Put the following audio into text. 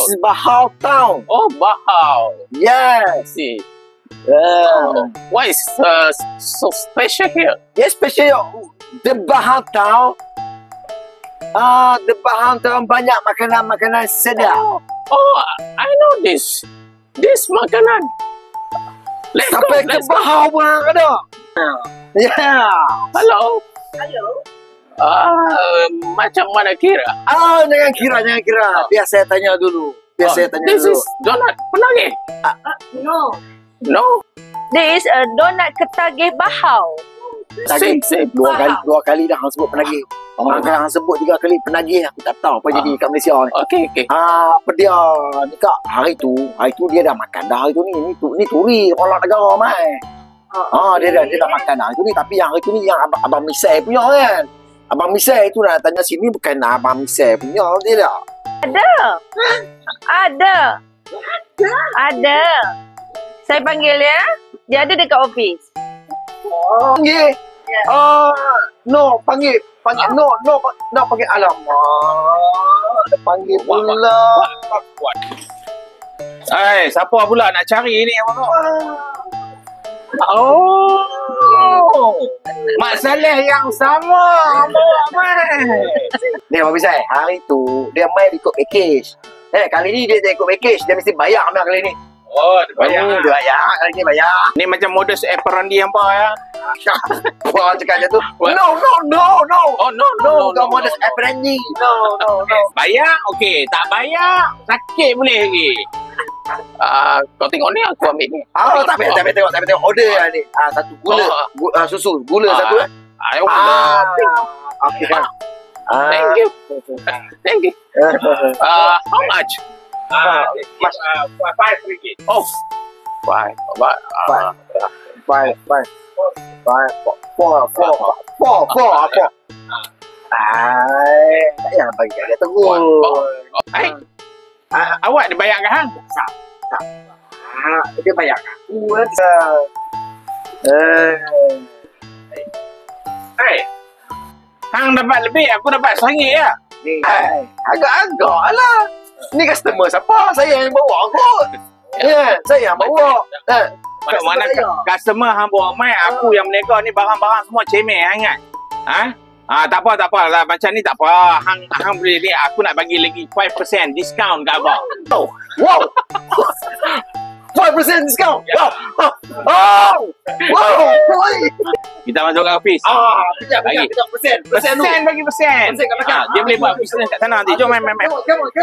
is Bahau Town. Oh, Bahau. Yes. See. Uh, What is so special here? yes, especially the Bahau Town. The Bahau Town banyak makanan-makanan sedap. Oh, I know this. This makanan. Let's go. Sampai ke Let's go. Bahau pun ada. Yeah. Hello. Hello. Macam mana kira? Jangan kira. Biar saya tanya dulu. This is donat penagih. No. No. This is a donat ketagih Bahau. Penagih. Same. Dua kali dah hang sebut penagih. Kalau hang sebut 3 kali penagih, aku tak tahu apa jadi kat Malaysia ni. Okay. Apa dia ni kak, hari tu dia dah makan dah hari tu ni turi orang negara mai. Dia dah makan dah hari tu ni, tapi yang hari tu ni yang abang Misai punya kan. Abang Misai tu nak tanya sini bukan abang Misai punya dia dah. Ada. Saya panggil ya. Dia ada dekat office. Panggil. No, panggil. No, panggil alamak. Panggil pula. Siapa pula nak cari ni abang? Oh. Masalah yang sama. Ni abang Misai, hari tu dia main ikut package. Kali ni dia ikut package, dia mesti bayar ambil kali ni. Oh, dia bayar. Dia bayar, kali ni bayar. Ni macam modus operandi apa ya? Orang cakap macam tu. What? No. Oh, no. Bukan modus apprendi. No. Bayar, okey. Tak bayar, sakit boleh lagi. Kau tengok ni, aku ambil ni. Tak payah tengok. Order lah ni. Satu gula. Susu. Gula satu Okey. Thank you. How much? 5 ringgit. Oh. 5. Tak payah bagi dia terus. Awak dia bayar ke hang? Dia bayar aku. Hang dapat lebih, aku dapat RM1 ya. Agak-agak lah. Ni customer siapa? Saya yang bawa kot. Saya yang bawa. Mana customer hang bawa mai, aku yang menega ni barang-barang semua cemeh sangat. Tak apa lah. Macam ni tak apa. Hang boleh ni, aku nak bagi lagi 5% discount kat abang. Wow. 5% discount. Ya. Wow. Kita masuk ke office. Kejap. Persen dulu. Bagi persen. Dia boleh buat bisnes kat sana nanti. Jom main. Come on.